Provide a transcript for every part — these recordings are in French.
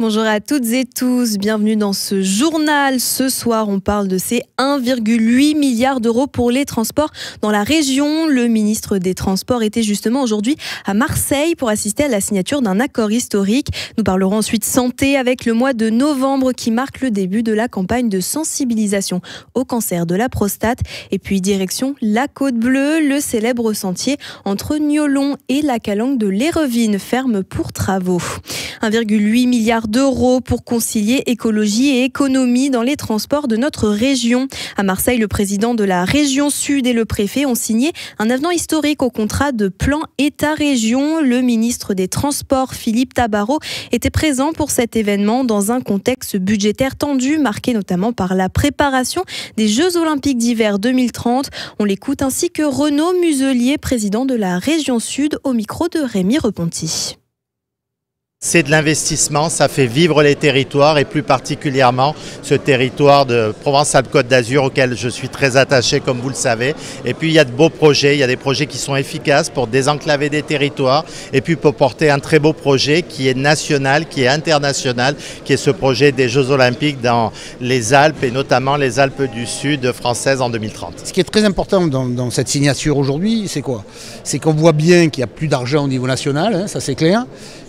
Bonjour à toutes et tous, bienvenue dans ce journal. Ce soir, on parle de ces 1,8 milliard d'euros pour les transports dans la région. Le ministre des Transports était justement aujourd'hui à Marseille pour assister à la signature d'un accord historique. Nous parlerons ensuite santé avec le mois de novembre qui marque le début de la campagne de sensibilisation au cancer de la prostate. Et puis direction la Côte Bleue, le célèbre sentier entre Niolon et la calanque de l'Érevine ferme pour travaux. 1,8 milliard d'euros pour concilier écologie et économie dans les transports de notre région. À Marseille, le président de la région Sud et le préfet ont signé un avenant historique au contrat de plan État-région. Le ministre des Transports, Philippe Tabarot, était présent pour cet événement dans un contexte budgétaire tendu, marqué notamment par la préparation des Jeux Olympiques d'hiver 2030. On l'écoute ainsi que Renaud Muselier, président de la région Sud, au micro de Rémi Reponti. C'est de l'investissement, ça fait vivre les territoires et plus particulièrement ce territoire de Provence-Alpes-Côte d'Azur auquel je suis très attaché comme vous le savez. Et puis il y a de beaux projets, il y a des projets qui sont efficaces pour désenclaver des territoires et puis pour porter un très beau projet qui est national, qui est international, qui est ce projet des Jeux Olympiques dans les Alpes et notamment les Alpes du Sud françaises en 2030. Ce qui est très important dans cette signature aujourd'hui, c'est quoi? C'est qu'on voit bien qu'il n'y a plus d'argent au niveau national, hein, ça c'est clair.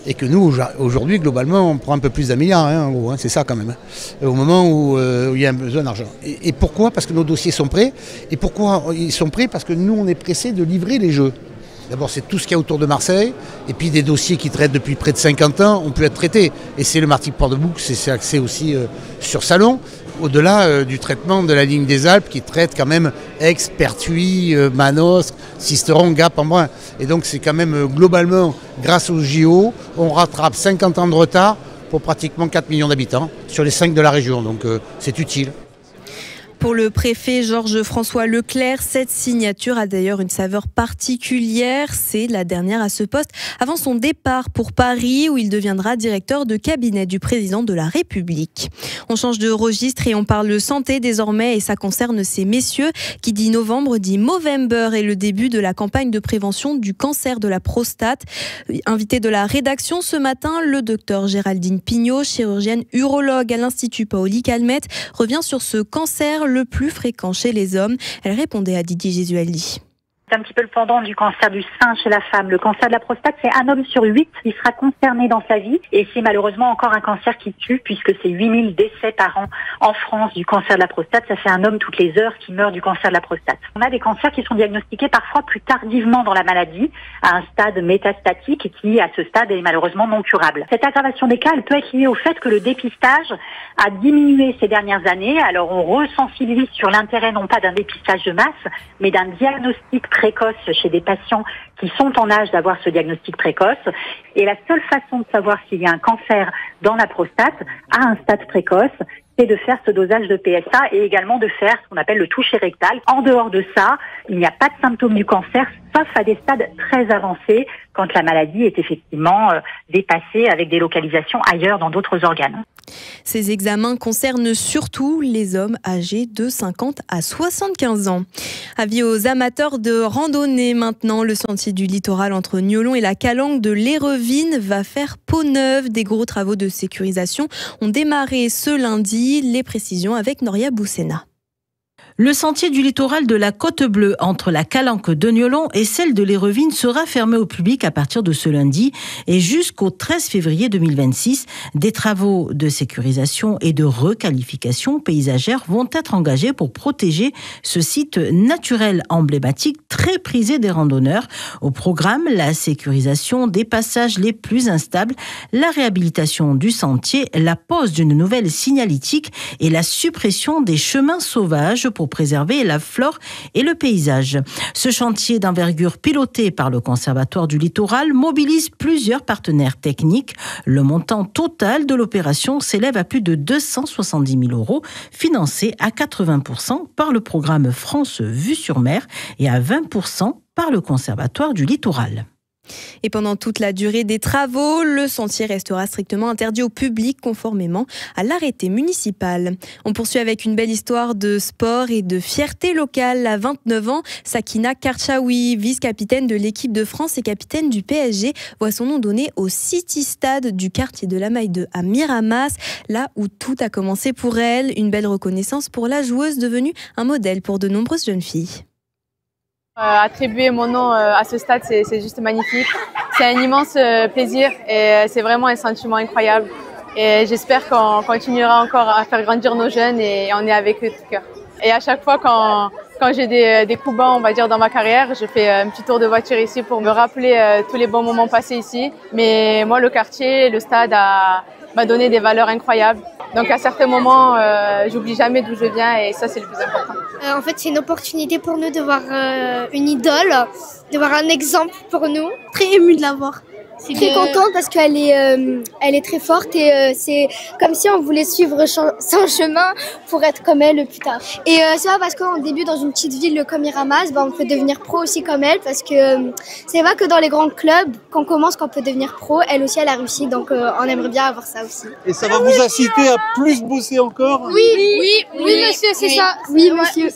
Et que nous, aujourd'hui, globalement, on prend un peu plus d'un milliard, en gros, c'est ça quand même, au moment où il y a un besoin d'argent. Et pourquoi? Parce que nos dossiers sont prêts. Et pourquoi ils sont prêts? Parce que nous, on est pressés de livrer les Jeux. D'abord, c'est tout ce qu'il y a autour de Marseille, et puis des dossiers qui traitent depuis près de 50 ans ont pu être traités. Et c'est le Martigues-Port-de-Bouc, c'est axé aussi sur Salon, au-delà du traitement de la ligne des Alpes, qui traite quand même Aix, Pertuis, Manosque, Sisteron, Gap, Embrun. Et donc c'est quand même globalement, grâce aux JO, on rattrape 50 ans de retard pour pratiquement 4 millions d'habitants sur les 5 de la région. Donc c'est utile. Pour le préfet Georges-François Leclerc, cette signature a d'ailleurs une saveur particulière. C'est la dernière à ce poste avant son départ pour Paris où il deviendra directeur de cabinet du président de la République. On change de registre et on parle santé désormais et ça concerne ces messieurs. Qui dit novembre dit Movember et le début de la campagne de prévention du cancer de la prostate. Invité de la rédaction ce matin, le docteur Géraldine Pignot, chirurgienne urologue à l'Institut Paoli-Calmette, revient sur ce cancer le plus fréquent chez les hommes. Elle répondait à Didier Gesualdi. C'est un petit peu le pendant du cancer du sein chez la femme. Le cancer de la prostate, c'est un homme sur 8 qui sera concerné dans sa vie. Et c'est malheureusement encore un cancer qui tue, puisque c'est 8000 décès par an en France du cancer de la prostate. Ça fait un homme toutes les heures qui meurt du cancer de la prostate. On a des cancers qui sont diagnostiqués parfois plus tardivement dans la maladie, à un stade métastatique qui, à ce stade, est malheureusement non curable. Cette aggravation des cas, elle peut être liée au fait que le dépistage a diminué ces dernières années. Alors on resensibilise sur l'intérêt non pas d'un dépistage de masse, mais d'un diagnostic précoce chez des patients qui sont en âge d'avoir ce diagnostic précoce. Et la seule façon de savoir s'il y a un cancer dans la prostate à un stade précoce, c'est de faire ce dosage de PSA et également de faire ce qu'on appelle le toucher rectal. En dehors de ça, il n'y a pas de symptômes du cancer, sauf à des stades très avancés, quand la maladie est effectivement dépassée avec des localisations ailleurs dans d'autres organes. Ces examens concernent surtout les hommes âgés de 50 à 75 ans. Avis aux amateurs de randonnée maintenant, le sentier du littoral entre Niolon et la calanque de l'Érevine va faire peau neuve. Des gros travaux de sécurisation ont démarré ce lundi. Les précisions avec Noria Boussena. Le sentier du littoral de la Côte Bleue entre la calanque de Niolon et celle de l'Érevine sera fermé au public à partir de ce lundi et jusqu'au 13 février 2026. Des travaux de sécurisation et de requalification paysagère vont être engagés pour protéger ce site naturel emblématique très prisé des randonneurs. Au programme, la sécurisation des passages les plus instables, la réhabilitation du sentier, la pose d'une nouvelle signalétique et la suppression des chemins sauvages pour préserver la flore et le paysage. Ce chantier d'envergure piloté par le Conservatoire du Littoral mobilise plusieurs partenaires techniques. Le montant total de l'opération s'élève à plus de 270 000 €, financé à 80% par le programme France Vue sur Mer et à 20% par le Conservatoire du Littoral. Et pendant toute la durée des travaux, le sentier restera strictement interdit au public conformément à l'arrêté municipal. On poursuit avec une belle histoire de sport et de fierté locale. À 29 ans, Sakina Karchaoui, vice-capitaine de l'équipe de France et capitaine du PSG, voit son nom donné au City Stade du quartier de la Maille 2 à Miramas, là où tout a commencé pour elle. Une belle reconnaissance pour la joueuse devenue un modèle pour de nombreuses jeunes filles. Attribuer mon nom à ce stade, c'est juste magnifique. C'est un immense plaisir et c'est vraiment un sentiment incroyable. Et j'espère qu'on continuera encore à faire grandir nos jeunes et on est avec eux de tout cœur. Et à chaque fois, quand j'ai des coups bas, on va dire, dans ma carrière, je fais un petit tour de voiture ici pour me rappeler tous les bons moments passés ici. Mais moi, le quartier, le stade m'a donné des valeurs incroyables. Donc à certains moments, j'oublie jamais d'où je viens et ça, c'est le plus important. En fait, c'est une opportunité pour nous de voir une idole, de voir un exemple pour nous. Très émue de la voir. Très contente parce qu'elle est très forte et c'est comme si on voulait suivre son chemin pour être comme elle plus tard. Et c'est pas parce qu'on débute dans une petite ville comme Miramas, on peut devenir pro aussi comme elle, parce que c'est pas que dans les grands clubs qu'on commence qu'on peut devenir pro. Elle aussi, elle a réussi, donc on aimerait bien avoir ça aussi. Et ça va vous inciter à plus bosser encore? Oui, monsieur, c'est ça. Oui, monsieur.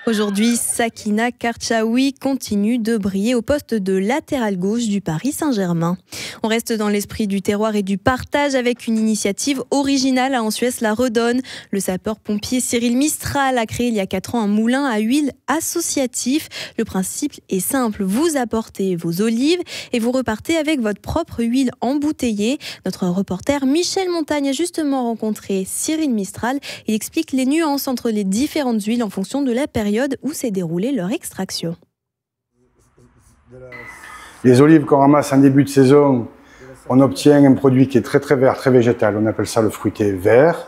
Aujourd'hui, Sakina Karchaoui continue de briller au poste de latéral gauche du Paris Saint-Germain. On reste dans l'esprit du terroir et du partage avec une initiative originale à Ansuès-la-Redonne. Le sapeur-pompier Cyril Mistral a créé il y a 4 ans un moulin à huile associatif. Le principe est simple, vous apportez vos olives et vous repartez avec votre propre huile embouteillée. Notre reporter Michel Montagne a justement rencontré Cyril Mistral. Il explique les nuances entre les différentes huiles en fonction de la période où s'est déroulée leur extraction. Les olives qu'on ramasse en début de saison, on obtient un produit qui est très très vert, très végétal. On appelle ça le fruité vert.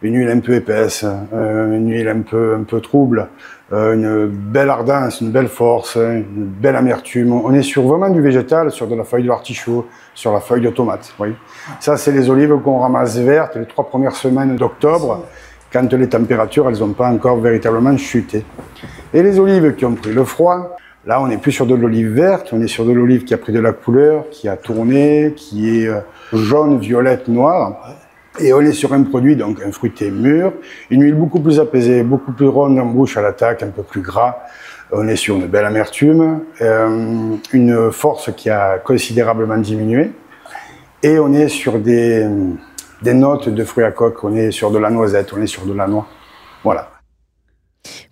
Une huile un peu épaisse, une huile un peu trouble, une belle ardence, une belle force, une belle amertume. On est sur vraiment du végétal, sur de la feuille de l'artichaut, sur la feuille de tomate. Oui. Ça, c'est les olives qu'on ramasse vertes les 3 premières semaines d'octobre, quand les températures, elles n'ont pas encore véritablement chuté. Et les olives qui ont pris le froid, là, on n'est plus sur de l'olive verte, on est sur de l'olive qui a pris de la couleur, qui a tourné, qui est jaune, violette, noire. Et on est sur un produit, donc un fruité mûr, une huile beaucoup plus apaisée, beaucoup plus ronde en bouche à l'attaque, un peu plus gras. On est sur une belle amertume, une force qui a considérablement diminué. Et on est sur des notes de fruits à coque, on est sur de la noisette, on est sur de la noix. Voilà.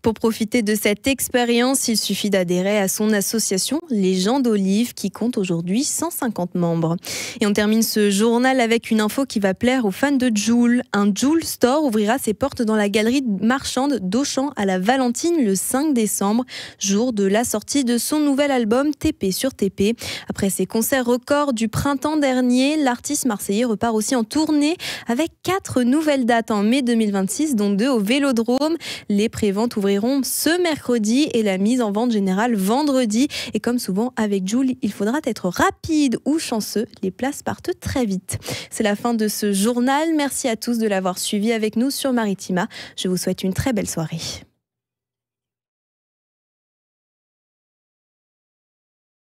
Pour profiter de cette expérience, il suffit d'adhérer à son association Les Gens d'Olive qui compte aujourd'hui 150 membres. Et on termine ce journal avec une info qui va plaire aux fans de Joule. Un Joule Store ouvrira ses portes dans la galerie marchande d'Auchan à la Valentine le 5 décembre, jour de la sortie de son nouvel album TP sur TP. Après ses concerts records du printemps dernier, l'artiste marseillais repart aussi en tournée avec 4 nouvelles dates en mai 2026, dont 2 au Vélodrome. Les préventes ouvriront ce mercredi et la mise en vente générale vendredi. Et comme souvent avec Joule, il faudra être rapide ou chanceux. Les places partent très vite. C'est la fin de ce journal. Merci à tous de l'avoir suivi avec nous sur Maritima. Je vous souhaite une très belle soirée.